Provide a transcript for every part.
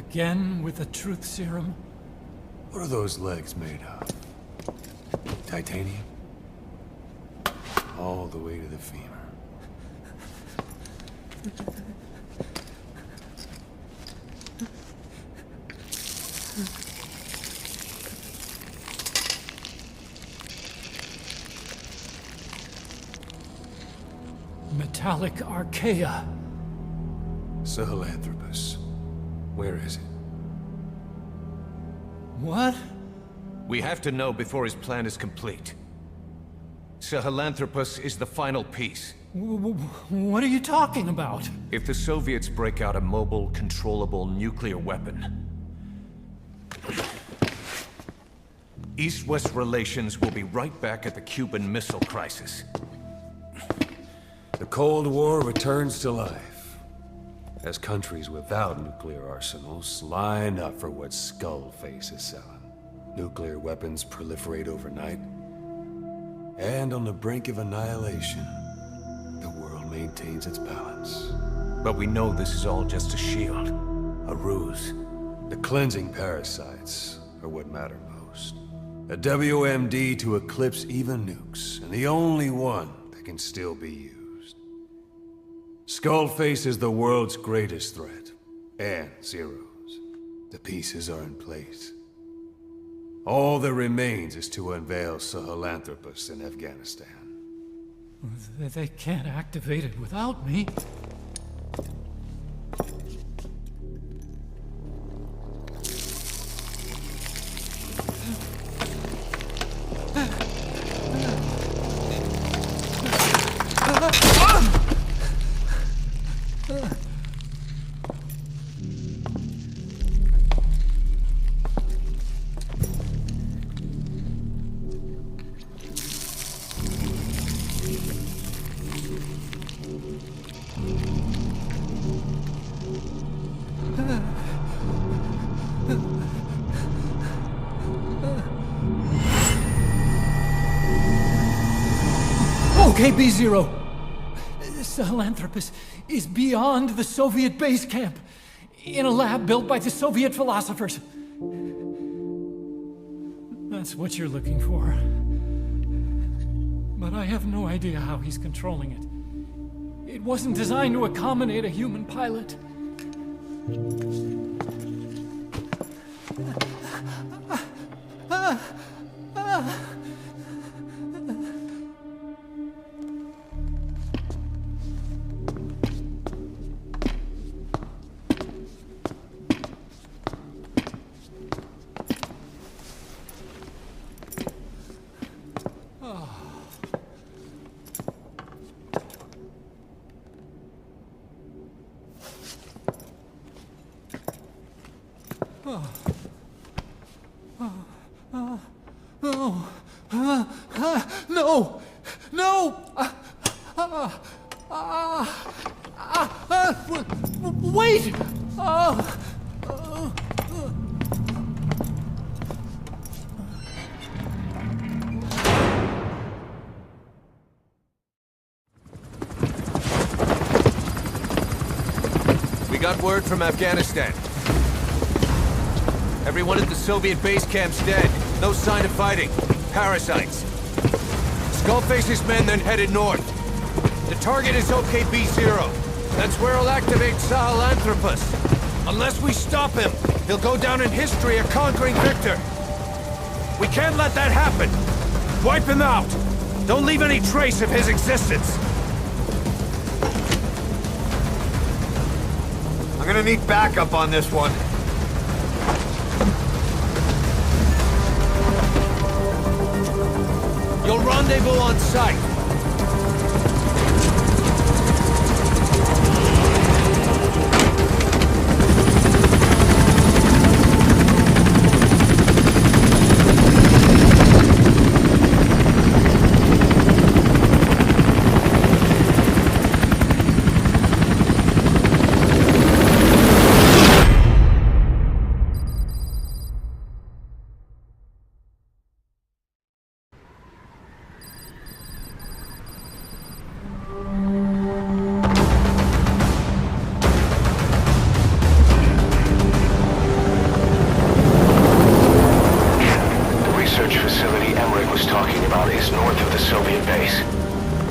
Again with the truth serum? What are those legs made of? Titanium? All the way to the femur. Metallic archaea. Sahelanthropus. Where is it? What? We have to know before his plan is complete. Sahelanthropus is the final piece. What are you talking about? If the Soviets break out a mobile, controllable nuclear weapon, East-West relations will be right back at the Cuban Missile Crisis. The Cold War returns to life as countries without nuclear arsenals line up for what Skullface is selling. Nuclear weapons proliferate overnight, and on the brink of annihilation, the world maintains its balance. But we know this is all just a shield, a ruse. The cleansing parasites are what matter most. A WMD to eclipse even nukes, and the only one that can still be used. Skullface is the world's greatest threat, and Zero's. The pieces are in place. All that remains is to unveil Sahelanthropus in Afghanistan. They can't activate it without me. Okay, B-Zero. Sahelanthropus is beyond the Soviet base camp, in a lab built by the Soviet philosophers. That's what you're looking for. But I have no idea how he's controlling it. It wasn't designed to accommodate a human pilot. No! No! Wait! We got word from Afghanistan. Everyone at the Soviet base camp's dead. No sign of fighting. Parasites. Skullface's men then headed north. The target is OKB-0. That's where he'll activate Sahelanthropus. Unless we stop him, he'll go down in history a conquering victor. We can't let that happen. Wipe him out. Don't leave any trace of his existence. I'm gonna need backup on this one. You'll rendezvous on site.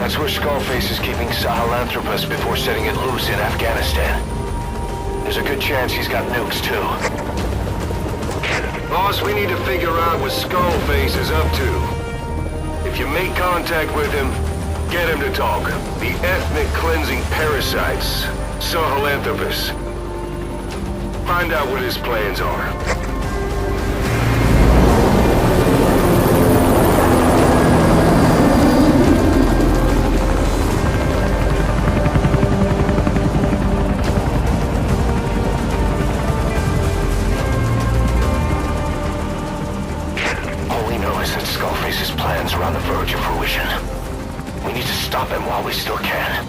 That's where Skullface is keeping Sahelanthropus before setting it loose in Afghanistan. There's a good chance he's got nukes, too. Boss, we need to figure out what Skullface is up to. If you make contact with him, get him to talk. The ethnic cleansing parasites, Sahelanthropus. Find out what his plans are. Skullface's plans are on the verge of fruition. We need to stop him while we still can.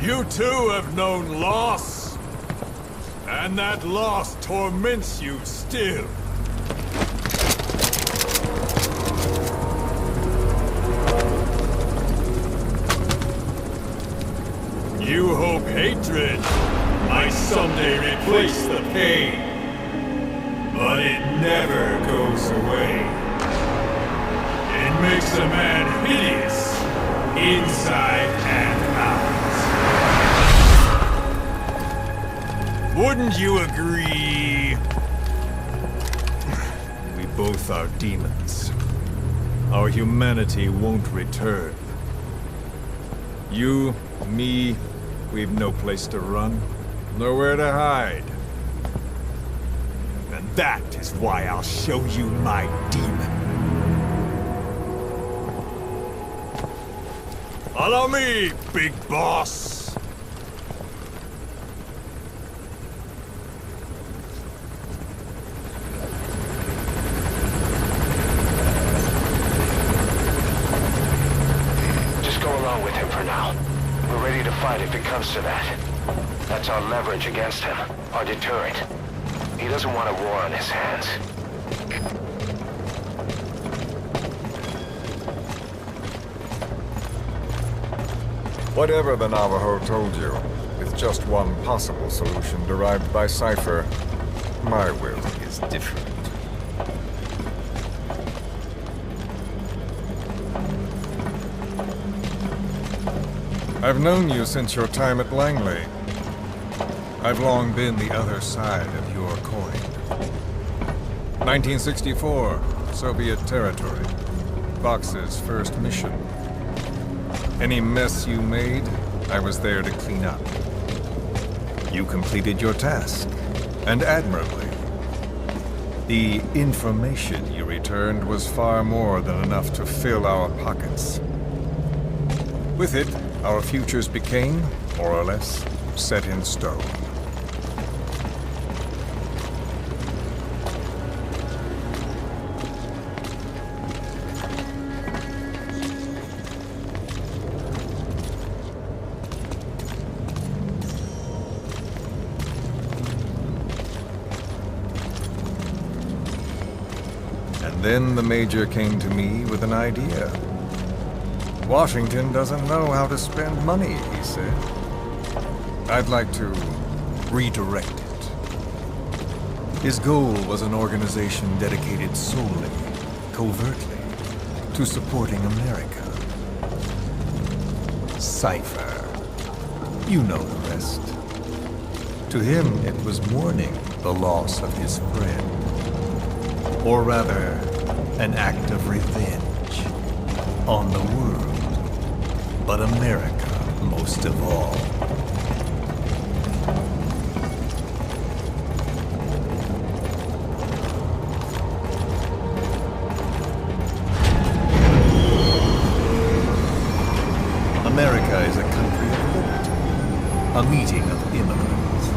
You too have known loss, and that loss torments you still. You hope hatred might someday replace the pain, but it never goes away. It makes a man hideous, inside and out. Wouldn't you agree? We both are demons. Our humanity won't return. You, me, we've no place to run, nowhere to hide. And that is why I'll show you my demon. Follow me, big boss! If it comes to that. That's our leverage against him, our deterrent. He doesn't want a war on his hands. Whatever the Navajo told you, with just one possible solution derived by Cypher, my will is different. I've known you since your time at Langley. I've long been the other side of your coin. 1964, Soviet territory. Fox's first mission. Any mess you made, I was there to clean up. You completed your task, and admirably. The information you returned was far more than enough to fill our pockets. With it, our futures became, more or less, set in stone. And then the Major came to me with an idea. Washington doesn't know how to spend money, he said. I'd like to redirect it. His goal was an organization dedicated solely, covertly, to supporting America. Cypher. You know the rest. To him, it was mourning the loss of his friend. Or rather, an act of revenge on the world. But America, most of all. America is a country of liberty, a meeting of immigrants.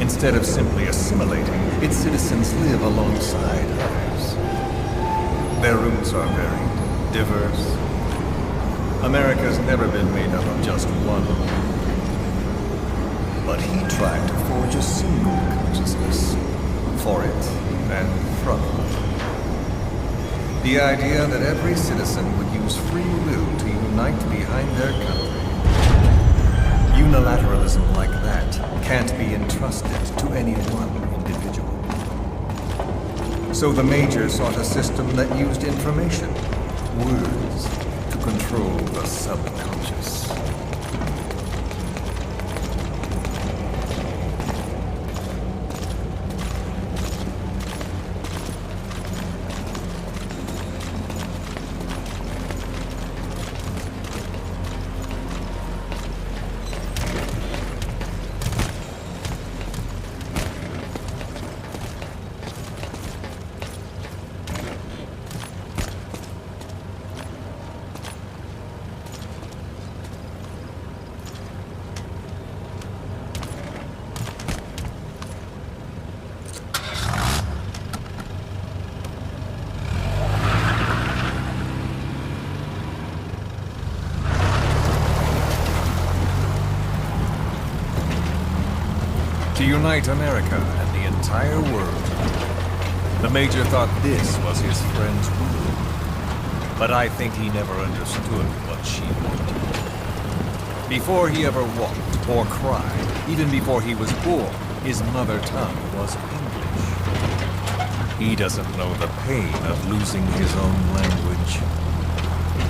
Instead of simply assimilating, its citizens live alongside others. Their roots are varied, diverse, America's never been made up of just one. But he tried to forge a single consciousness for it and from it. The idea that every citizen would use free will to unite behind their country. Unilateralism like that can't be entrusted to any one individual. So the Major sought a system that used information, words, to control the subconscious. To unite America and the entire world. The Major thought this was his friend's will. But I think he never understood what she wanted. Before he ever walked or cried, even before he was born, his mother tongue was English. He doesn't know the pain of losing his own language.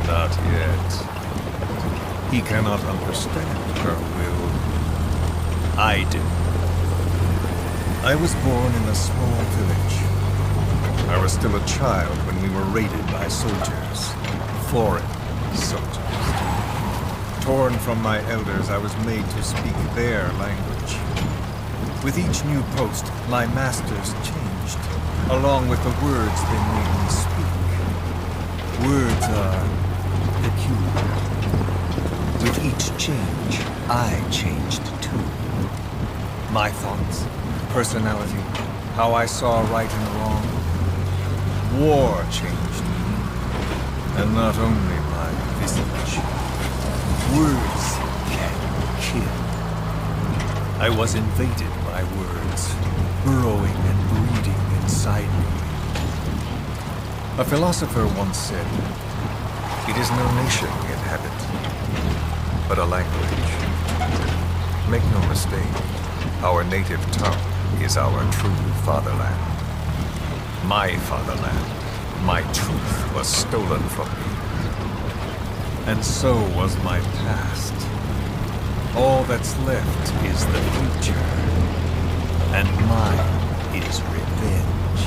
Not yet. He cannot understand her will. I do. I was born in a small village. I was still a child when we were raided by soldiers. Foreign soldiers. Torn from my elders, I was made to speak their language. With each new post, my masters changed, along with the words they made me speak. Words are peculiar. With each change, I changed too. My thoughts, personality, how I saw right and wrong. War changed me, and not only my visage. Words can kill. I was invaded by words, burrowing and breeding inside me. A philosopher once said, "It is no nation we inhabit, but a language." Make no mistake, our native tongue is our true fatherland. My fatherland, my truth was stolen from me. And so was my past. All that's left is the future. And mine is revenge.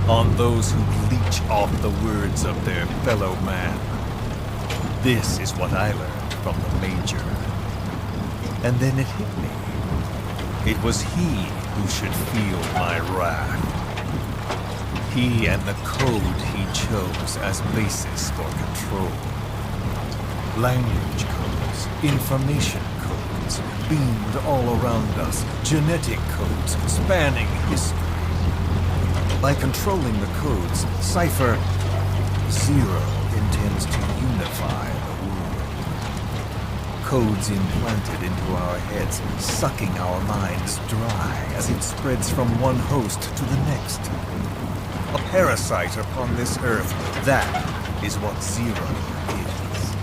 On those who leech off the words of their fellow man. This is what I learned from the Major. And then it hit me. It was he who should feel my wrath. He and the code he chose as basis for control. Language codes, information codes, beamed all around us, genetic codes spanning history. By controlling the codes, Cypher Zero intends to unify the world. Codes implanted into our heads, sucking our minds dry as it spreads from one host to the next. A parasite upon this earth, that is what Zero is.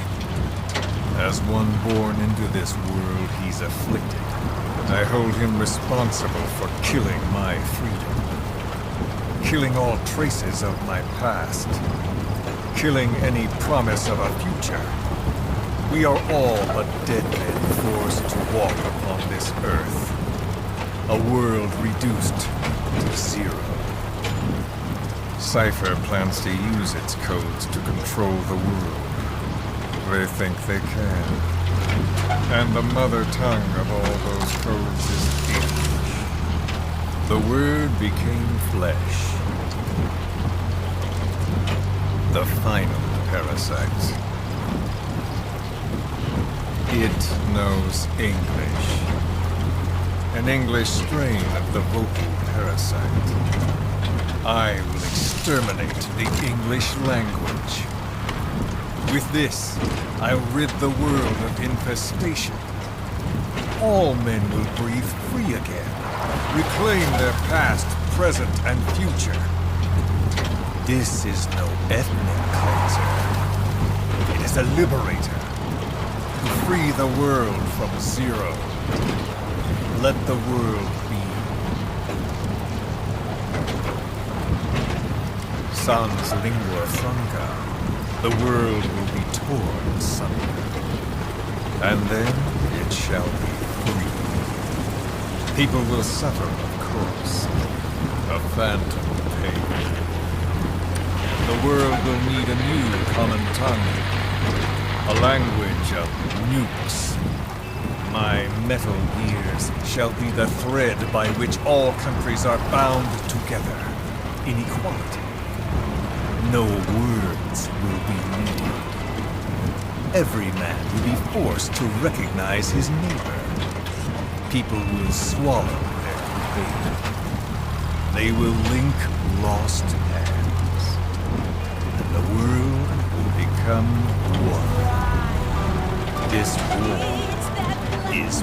As one born into this world he's afflicted, I hold him responsible for killing my freedom. Killing all traces of my past. Killing any promise of a future. We are all but dead men forced to walk upon this earth. A world reduced to zero. Cypher plans to use its codes to control the world. They think they can. And the mother tongue of all those codes is English. The word became flesh. The final parasite. It knows English. An English strain of the vocal parasite. I will exterminate the English language. With this, I'll rid the world of infestation. All men will breathe free again, reclaim their past, present, and future. This is no ethnic cleanser. It is a liberator. To free the world from Zero. Let the world be. Sans lingua franca, the world will be torn asunder. And then it shall be free. People will suffer, of course. A phantom pain. The world will need a new common tongue. A language of nukes. My metal ears shall be the thread by which all countries are bound together in equality. No words will be needed. Every man will be forced to recognize his neighbor. People will swallow their pain. They will link lost hands. And the world will become one. This war is peace.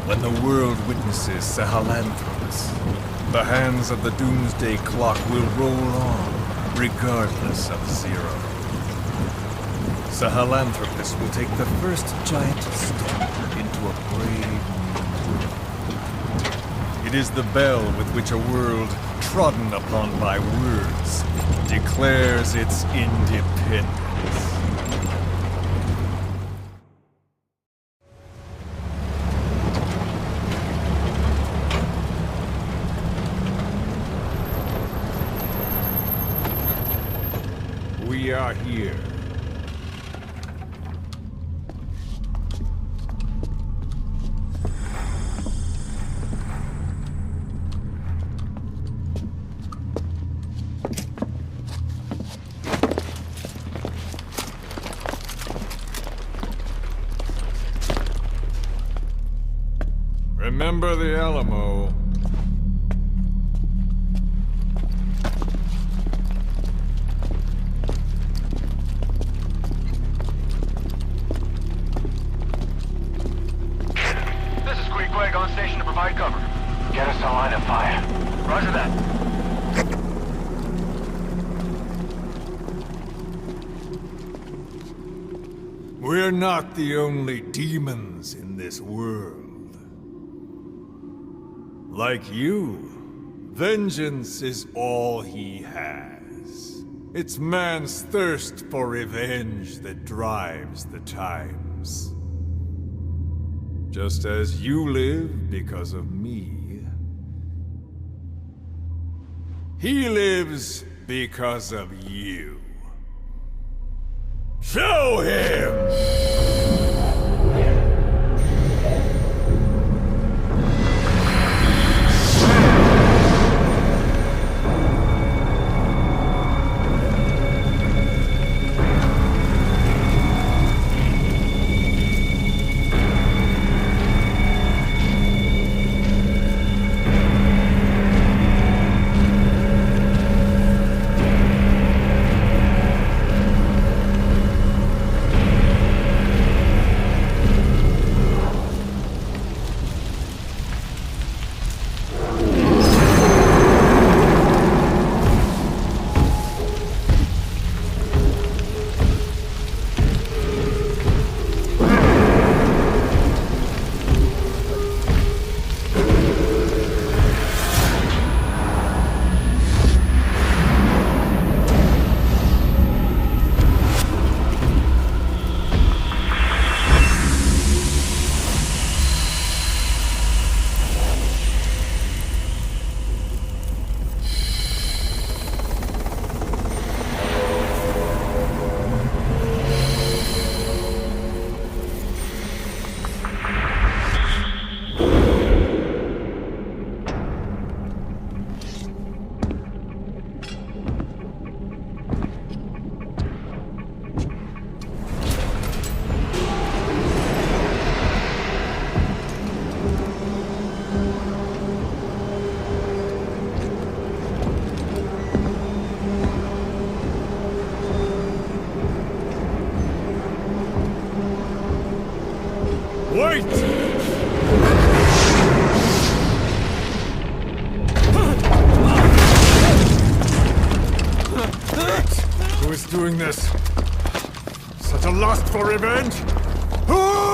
When the world witnesses Sahelanthropus, the hands of the Doomsday Clock will roll on, regardless of Zero. Sahelanthropus will take the first giant step into a brave new world. It is the bell with which a world trodden upon by words declares its independence. We are here. Remember the Alamo. On station to provide cover. Get us a line of fire. Roger that. We're not the only demons in this world. Like you, vengeance is all he has. It's man's thirst for revenge that drives the times. Just as you live because of me, he lives because of you. Show him! Wait! Who is doing this? Such a lust for revenge? Who?